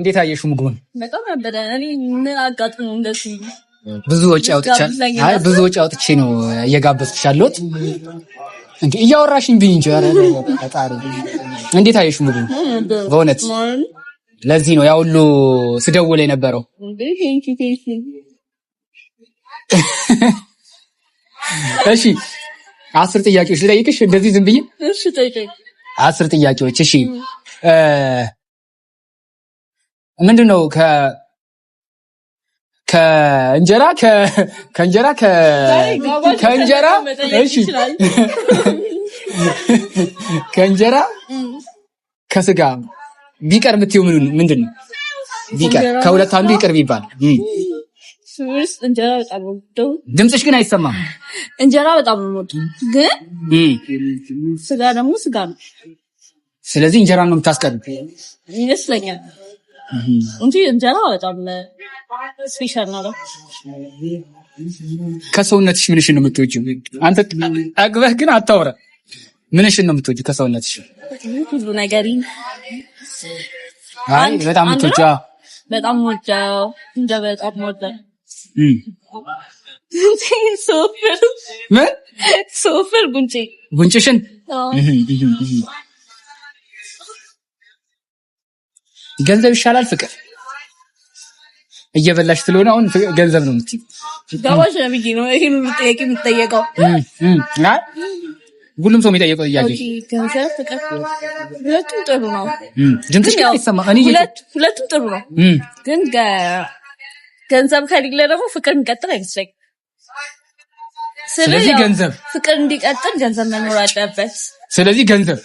እንዴት አየሽው ምግቡን? በጣም ነበር። እኔ ምን አጋጥሞ እንደዚህ ብዙ ወጪ አውጥቼ ነው እየጋበዝኩሽ ያለሁት። እንዴ እያወራሽኝ ቢኝ እንጂ ፈጣሪ። እንዴት አየሽው ምግቡን? በእውነት ለዚህ ነው ያ ሁሉ ስደውል የነበረው። እሺ 10 ጥያቄዎች ልጠይቅሽ እንደዚህ ዝም ብዬ? እሺ ጠይቀኝ። 10 ጥያቄዎች። እሺ ምንድነው ከእንጀራ እሺ ከእንጀራ ከስጋ ቢቀር የምትይው ምንድነው? ቢቀር ከሁለት አንዱ ይቅር ቢባል እንጀራ በጣም ነው። ድምፅሽ ግን አይሰማም። እንጀራ በጣም ነው ግን ስጋ ደግሞ ስጋ ነው። ስለዚህ እንጀራ ነው የምታስቀርብ ይመስለኛል እንጂ እንጀራ በጣም ስፔሻል ነው። ከሰውነትሽ ምንሽን ነው የምትወጂው? አንተ አግበህ ግን አታወራ። ምንሽን ነው የምትወጂው ከሰውነትሽ? ሁሉ ነገር አይ በጣም የምትወጂው? በጣም ወጣው እንደ በጣም ወጣው ሶፍር ጉንጭሽን ገንዘብ ይሻላል ፍቅር? እየበላሽ ስለሆነ አሁን ገንዘብ ነው የምትይው? ጋባሽ ነብይ ነው ይሄን ጥያቄ የምትጠየቀው? ሁሉም ሰው የሚጠየቀው ጥያቄ። ገንዘብ ፍቅር ሁለቱም ጥሩ ነው። ድምፅሽ ግን አይሰማም። ሁለቱም ጥሩ ነው ግን ገንዘብ ከሌለ ደግሞ ፍቅር እንቀጥል አይመስለኝም። ስለዚህ ገንዘብ ፍቅር እንዲቀጥል ገንዘብ መኖር አለበት። ስለዚህ ገንዘብ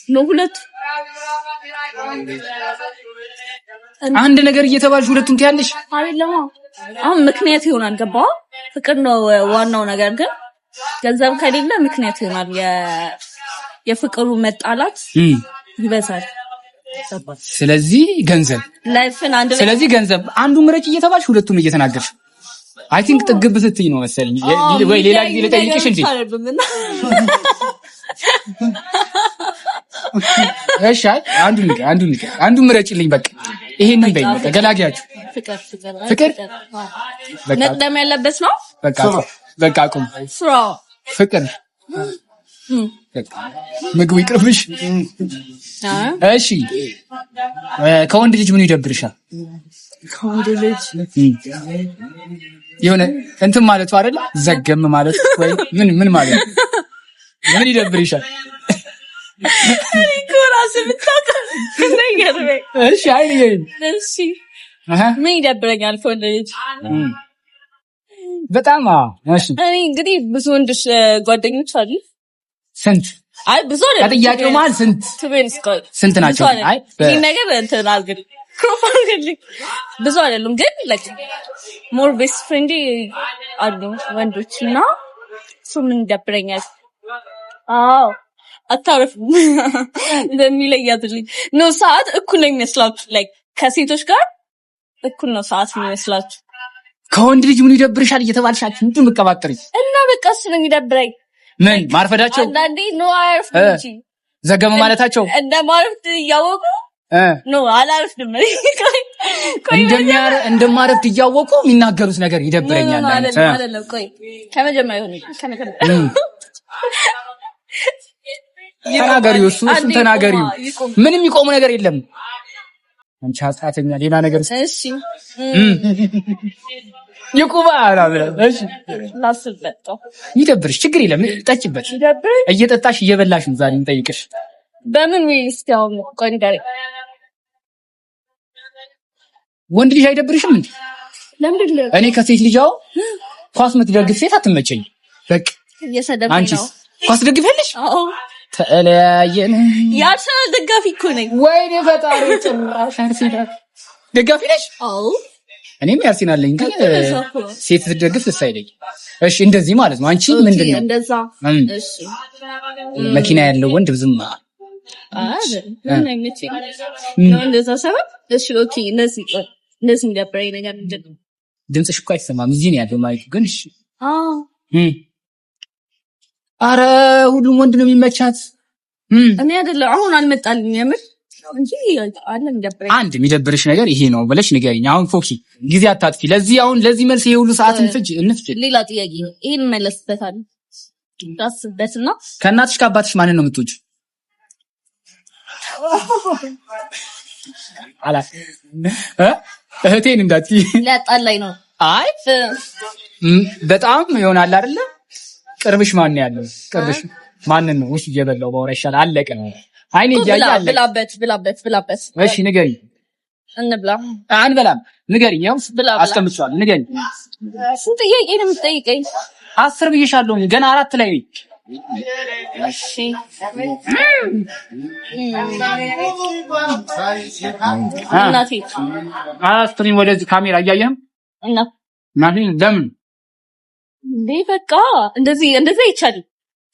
ነው ሁለቱ። አንድ ነገር እየተባልሽ ሁለቱን ትያለሽ አይደለም? አሁን ምክንያት ይሆናል። ገባው? ፍቅር ነው ዋናው ነገር ግን ገንዘብ ከሌለ ምክንያት ይሆናል። የፍቅሩ መጣላት ይበዛል። ስለዚህ ገንዘብ ስለዚህ ገንዘብ አንዱ ምረጭ እየተባልሽ ሁለቱም እየተናገርሽ አይ ቲንክ ጥግብ ስትይ ነው መሰለኝ። ወይ ሌላ ጊዜ ልጠይቅሽ እንዴ? እሺ አንዱ ምረጭልኝ በቃ ይሄንን በይ በቃ ገላግያችሁ። ፍቅር ነጥለም ያለበት ነው። በቃ አቁም። ፍቅር ምግቡ ይቅርብሽ። እሺ ከወንድ ልጅ ምን ይደብርሻል? ከወንድ ልጅ የሆነ እንትን ማለቱ አይደል? ዘገም ማለት ወይ ምን ማለት ምን ይደብርሻል? ኮራስ ብታውቅ ነገር ወይ እሺ አይደል? እሺ ምን ይደብረኛል ከወንድ ልጅ? በጣም እሺ እኔ እንግዲህ ብዙ ወንዶች ጓደኞች አሉ። ስንት? አይ ብዙ አይደለም። ከጥያቄው ማለት ስንት ናቸው? አይ ይሄ ነገር እንትን አልገል ብዙ አይደሉም ግን like more best friend አሉ ወንዶችና እሱ ምን ይደብረኛል? አዎ አታረፍ እንደሚለያትልኝ ነው። ሰዓት እኩል ነው የሚመስላችሁ? like ከሴቶች ጋር እኩል ነው ሰዓት የሚመስላችሁ? ከወንድ ልጅ ምን ይደብርሻል እየተባልሻችሁ እንዴ የምትቀባጥሪ? እና በቃ እሱ ነው የሚደብረኝ። ምን ማርፈዳቸው? አንዳንዴ ነው አያርፍም ዘገመ ማለታቸው እንደ ማረፍት እያወቁ ነው አላርፍም እንደማረፍት እያወቁ የሚናገሩት ነገር ይደብረኛል ማለት ነው። አይደለም ቆይ ከመጀመሪያው ተናገሪው እሱን ተናገሪው። ምንም የሚቆሙ ነገር የለም። አንቺ ሀሳተኛ ሌላ ነገር እሺ ይቁባ አላለ። እሺ ላስልበት ይደብርሽ ችግር የለም ጠጪበት። እየጠጣሽ እየበላሽ ነው ዛሬ እንጠይቅሽ። በምን ሚስቲያው ቆንዳሪ ወንድ ልጅ አይደብርሽም እንዴ? ለምን ልጅ እኔ ከሴት ልጅው ኳስ የምትደግፍ ሴት አትመቸኝ። በቃ እየሰደብኝ ነው። አንቺስ ኳስ ደግፈለሽ? አዎ ተለያየን። የአርሰናል ደጋፊ እኮ ነኝ። ወይኔ ፈጣሪ ጭራሽ አርሰናል ደጋፊ ነሽ? አዎ እኔም ያርሰናል ነኝ ግን ሴት ስትደግፍ ደስ አይለኝ። እሺ እንደዚህ ማለት ነው። አንቺ ምንድነው እንደዛ? እሺ መኪና ያለው ወንድ ብዙም ምን አይመችኝ ነው እንደዛ ሰበብ። እሺ ኦኬ እነዚህ እንደበረኝ ነገር ምንድነው? ድምፅሽ እኮ አይሰማም እዚህ ነው ያለው ማይኩ ግን። እሺ አረ ሁሉም ወንድ ነው የሚመቻት። እኔ አይደለም አሁን አልመጣልኝ የምር እንጂ አለ የሚደብረኝ አንድ የሚደብርሽ ነገር ይሄ ነው ብለሽ ንገሪኝ። አሁን ፎኪ ጊዜ አታጥፊ። ለዚህ መልስ ይሄ ሁሉ ሰዓት እንፍጅ። ሌላ ጥያቄ ነው ይሄን መለስበታል። ታስበትና ከእናትሽ ከአባትሽ ማንን ነው የምትወጂው? አላ እህቴን እንዳትዪ ሊያጣላኝ ነው። አይ በጣም ይሆናል አይደለ? ቅርብሽ ማን ያለው? ቅርብሽ ማንን ነው? ውስጥ እየበላው ባወራ ይሻላል። አለቀ ነው። አይኔ እያየ አለ። ብላበት። እሺ ንገሪኝ። እንብላ። አንበላም። ንገሪኝ። ያው አስቀምጫለሁ። ንገሪኝ። ስንት ጥያቄ ነው የምትጠይቀኝ? 10 ብዬሻለሁ። ገና 4 ላይ ነኝ። እሺ እናቴ አስትሪን ወደዚህ ካሜራ እያየህም እናቴ ለምን እንዴ? በቃ እንደዚህ ይቻላል።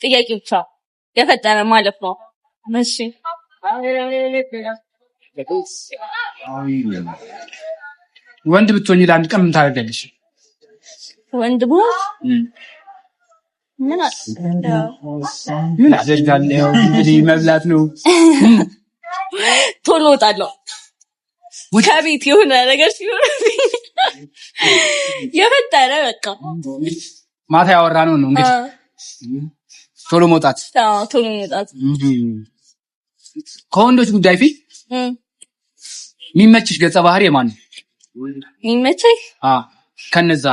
ጥያቄ ብቻ የፈጠረ ማለት ነው። እሺ ወንድ ብትሆኚ ለአንድ ቀን ምን ታደርጊያለሽ? ወንድ ብሆን ምን አደርጋለሁ? እንግዲህ መብላት ነው። ቶሎ እወጣለሁ ከቤት የሆነ ነገር ሲሆን የፈጠረ በቃ ማታ ያወራነው ነው እንግዲህ ቶሎ መውጣት። ከወንዶች ጉዳይ ፊት የሚመችሽ ገጸ ባህሪ የማን ነው? የሚመቸኝ ከነዛ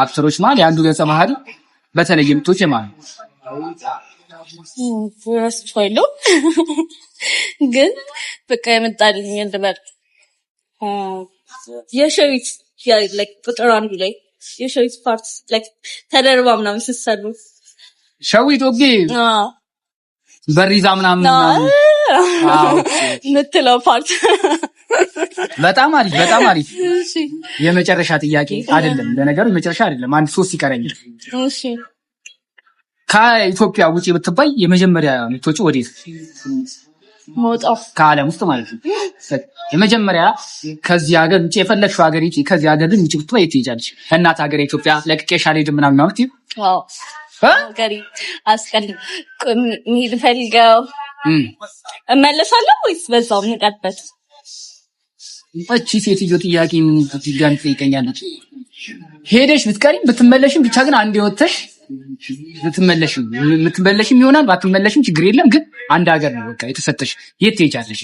አክተሮች ማለት የአንዱ ገጸ ባህሪ በተለይ የምትወጪ የማን ነው? ግን በቃ የመጣልኝ እንድመር የሸዊት ቁጥር አንዱ ላይ የሸዊት ፓርት ተደርባ ምናምን ስትሰሩ ሸዊት ኦኬ በሪዛ ምናምን ምትለው ፓርት በጣም አሪፍ። የመጨረሻ ጥያቄ አይደለም፣ ለነገሩ የመጨረሻ አይደለም። አንድ 3 ይቀረኛል። እሺ ከኢትዮጵያ ውጪ ብትባይ የመጀመሪያ የምትወጪው ወዴት? ሞጣው ከዓለም ውስጥ ማለት ነው። የመጀመሪያ ከዚህ ሀገር ውጪ የፈለግሽው ሀገር ውጪ ከዚህ ሀገር ግን ውጪ ብትባይ የት ትሄጃለሽ? እናት ሀገር ኢትዮጵያ ለቅቄሽ አልሄድም ምናምን ነው የምትይው? አዎ ገሪ አስቀድም መሄድ ፈልገው እመለሳለሁ ወይስ በዛው እንቀጥበት? እቺ ሴትዮ ጥያቄ ምን ትጋን ትጠይቀኛለች? ሄደሽ ብትቀሪም ብትመለሽም ብቻ ግን አንድ ወጥተሽ ብትመለሽም ይሆናል ባትመለሽም ችግር የለም። ግን አንድ ሀገር ነው በቃ የተሰጠሽ። የት ትሄጃለሽ?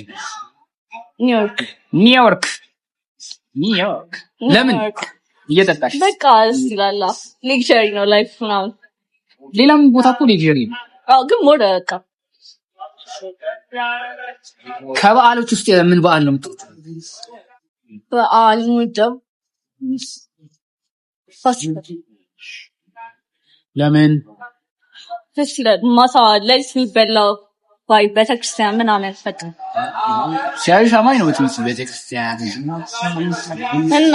ኒውዮርክ። ለምን? እየጠጣሽ በቃ እስላላ ሌክቸሪ ነው ላይፍ ነው። ሌላም ቦታ እኮ ሌክቸሪ ነው። ግን ሞደ በቃ ከበዓሎች ውስጥ ምን በዓል ነው የምትወጪው? በዓል ሙደም ፋሲካ። ለምን? ፌስቲቫል ማታ ላይ የሚበላው ባይ ቤተክርስቲያን ምናምን ፈጥ ሲያዩሽ አማኝ ነው የምትመስለው። ቤተክርስቲያን እና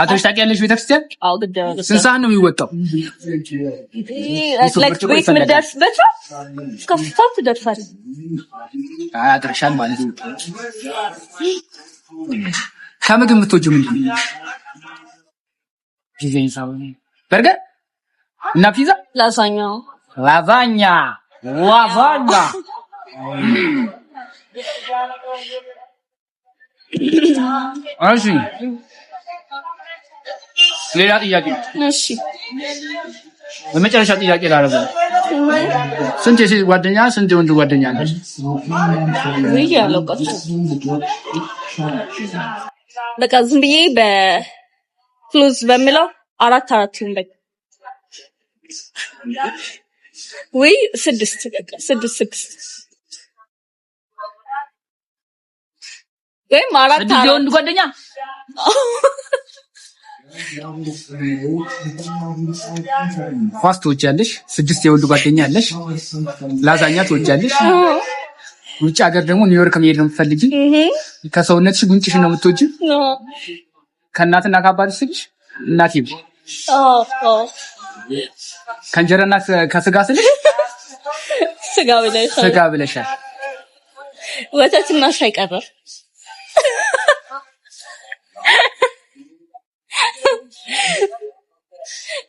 አቶሽ ታውቂያለሽ? ቤተክርስቲያን አዎ ግድ ነው። ስንት ሰዓት ነው የሚወጣው? ቤት የምትደርስበት እስከ 3 ሰዓት ትደርሳለህ። አያጥርሻል ማለት ነው። ከምግብ የምትወጂው ምንድን ነው? በርገር እና ፒዛ? ላዛኛ እሺ ሌላ ጥያቄ? እሺ በመጨረሻ ጥያቄ ላረጋ። ስንት የሴት ጓደኛ ስንት የወንድ ጓደኛ አለሽ? በቃ ዝም ብዬ በክሎዝ በሚለው 4 ይሁን በቃ ወይ 6 ወይም 4 የወንድ ጓደኛ ኳስ ትወጃለሽ? 6 የወንድ ጓደኛ አለሽ? ላዛኛ ትወጃለሽ? ውጭ ሀገር ደግሞ ኒውዮርክ መሄድ ነው የምትፈልጊ? ከሰውነትሽ ጉንጭሽን ነው የምትወጂው? ከእናትና ከአባትሽ ስልሽ እናቴ ከእንጀራና ከስጋ ስልሽ ስጋ ብለሻል። ወተትና ሻይ ቀረ።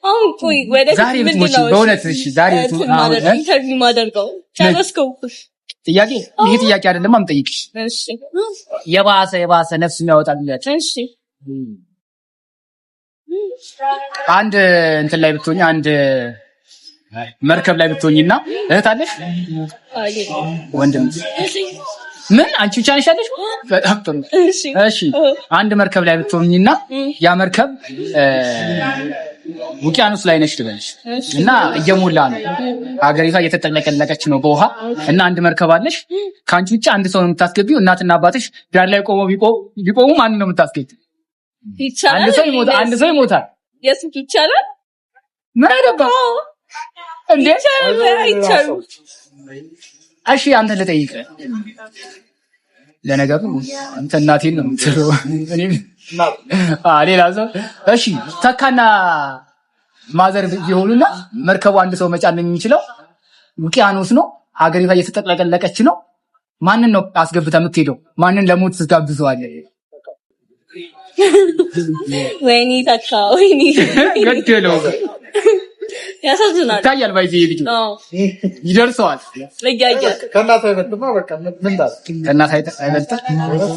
አሁን ቆይ ወደ ዛሬ ብትሞቺ በእውነት እሺ ዛሬ ኢንተርቪው ማደርገው ጨረስከው? ጥያቄ ይሄ ጥያቄ አይደለም አምጠይቅሽ። እሺ የባሰ ነፍስ የሚያወጣል። እሺ አንድ እንትን ላይ ብትሆኚ አንድ መርከብ ላይ ብትሆኚና እህት አለሽ? ወንድም? ምን አንቺ ብቻ ነሽ ያለሽ? በጣም ጥሩ። እሺ አንድ መርከብ ላይ ብትሆኚና ያ መርከብ ውቅያኖስ ላይ ነሽ ልበልሽ እና እየሞላ ነው፣ ሀገሪቷ እየተጠለቀለቀች ነው በውሃ እና አንድ መርከብ አለሽ። ከአንቺ ውጭ አንድ ሰው ነው የምታስገቢው። እናትና አባትሽ ዳር ላይ ቆመው ቢቆሙ ማንን ነው የምታስገቢው? ይቻላል። አንድ ሰው ይሞታል። የስንት ይቻላል? ምን አይደባ እንዴ? ይቻላል። እሺ አንተ ልጠይቅ። ለነገሩ አንተ እናቴን ነው የምትለው እኔ ሌላ ሰው። እሺ ተካና ማዘር ቢሆኑና መርከቡ አንድ ሰው መጫን የሚችለው ውቅያኖስ ነው፣ ሀገሪቷ እየተጠቀለቀች ነው። ማንን ነው አስገብተህ የምትሄደው? ማንን ለሞት ትጋብዘዋለህ? ወይኔ ተካ ወይኔ ገደለው። ያሳዝናል። ታያል ባይዚ ልጅ ይደርሰዋል። ከእናት አይበልጥማ። በቃ ምን ታል ከእናት አይበልጥም።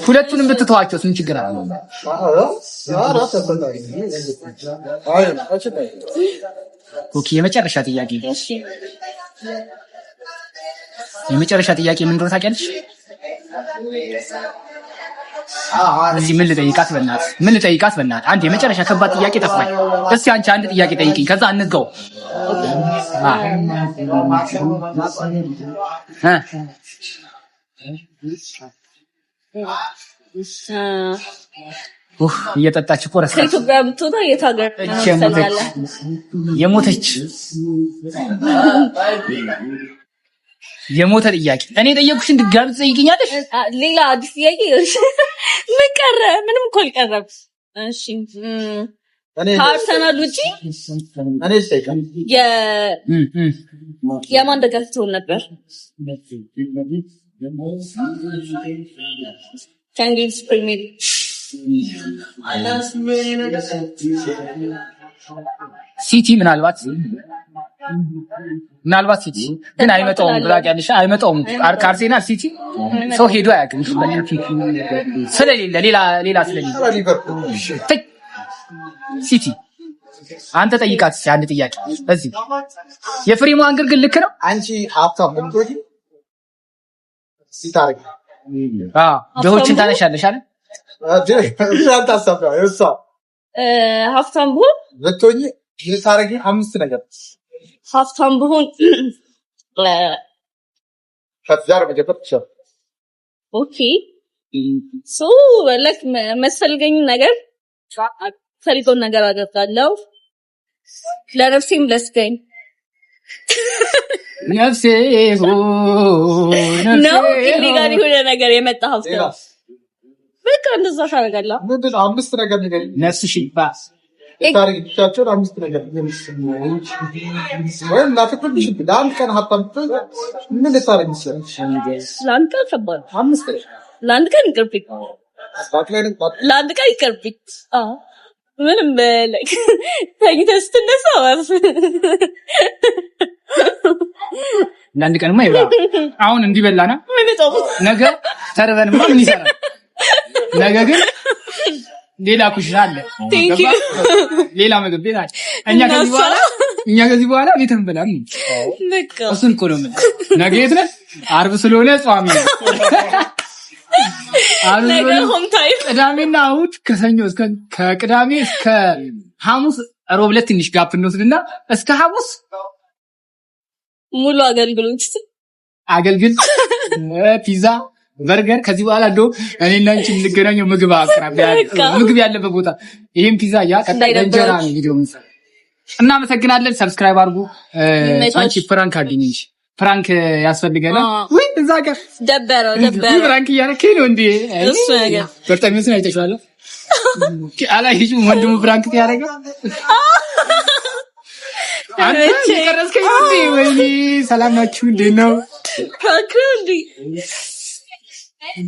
ሁለቱንም ብትተዋቸው ምን ችግር አለ? ኦኬ የመጨረሻ ጥያቄ ምን እንደሆነ ታውቂያለሽ? እዚህ ምን ልጠይቃት በእናትህ አንድ የመጨረሻ ከባድ ጥያቄ ጠፋኝ። እስቲ አንቺ አንድ ጥያቄ ጠይቂኝ ከዛ እንዝጋው። እየጠጣች እኮ ረሳች። ከኢትዮጵያ ብትወጣ የት ሀገር የሞተ ጥያቄ እኔ ጠየቅኩሽን ድጋሚ ትጠይቂኛለሽ? ሌላ አዲስ ጥያቄ ምን ቀረ? ምንም እኮ አልቀረም። እሺ ከአርሰናል ውጪ የማን ደጋፊ ትሆን ነበር? ከእንግሊዝ ፕሪሚየር ሲቲ ምናልባት ሲቲ ግን አይመጣውም። ብላቂያለሽ አይመጣውም። ከአርሴናል ሲቲ ሰው ሄዶ አያውቅም ስለሌለ ሌላ ስለሌለ ሲቲ አንተ ጠይቃት አንድ ጥያቄ እዚህ የፍሪማን ግን ልክ ነው። አንቺ ሀብታም ምንድነው ሲታረግ ደሆችን ታነሻለሽ አይደል? ሀብታም ብሆን ለቶኝ ይታረግ 5 ነገር ሀብታም ብሆን ከዛር መጀመርቻ ኦኬ ሶ ለክ መሰልገኝ ነገር ፈልጎን ነገር አደርጋለሁ። ለነፍሴም ለስገኝ ነፍሴ ነው ኢሊጋል የሆነ ነገር የመጣ ሀብታም በቃ እንደዛ ታደርጋለህ። ምንድን 5 ነገር ነገር ነፍስሽ ይባስ ታሪክቻቸው 5 ነገር ወይ ላፈቅልሽ ዳን ቀን ሀብታም ምን ልታረግ ይችላል? ላንተ ከባድ 5 ለአንድ ቀን ይቅርብኝ። ምንም በለክ ተኝተህ ስትነሳ ለአንድ ቀንማ ይብላ። አሁን እንዲበላና ነገ ተርበንማ ምን ይሰራል? ነገ ግን ሌላ ኩሽና አለ፣ ሌላ ምግብ ቤት አለ። እኛ ከዚህ በኋላ ቤት እንበላም። እሱን እኮ ነው ምን ነገ የት ነህ? ዓርብ ስለሆነ ጿሚ ነው። ቅዳሜና እሑድ ከቅዳሜ እስከ ሐሙስ ሮብ ዕለት ትንሽ ጋፕ እንወስድና እስከ ሐሙስ ሙሉ አገልግል ፒዛ፣ በርገር። ከዚህ በኋላ እንደው እኔና አንቺ የምንገናኘው ምግብ ያለበት ቦታ ይሄን ፒዛ ቀጣይ እንጀራ ነው ቪዲዮ ምን እናመሰግናለን። ሰብስክራይብ አድርጉ። አንቺ ፍራንክ አድርጊኝ እንጂ ፍራንክ ያስፈልገናል። ወይ እዛ ጋር ደበረው ፍራንክ እያደረከኝ ነው እንዴ? እሱ ነገር በርተሚስን አይተሽዋለሁ። አላየሽም? ወንድሙ ፍራንክ ያደረገ አንተ ይቀርጽከኝ እንዴ? ወይኔ ሰላም ናችሁ? እንዴት ነው ፍራንክ እንዴ?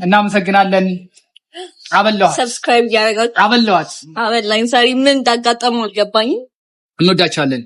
እናመሰግናለን። አበላዋት ሰብስክራይብ ያደርጋችሁ። አበላዋት። አበላኝ። ዛሬ ምን እንዳጋጠመው አልገባኝም። እንወዳቻለን።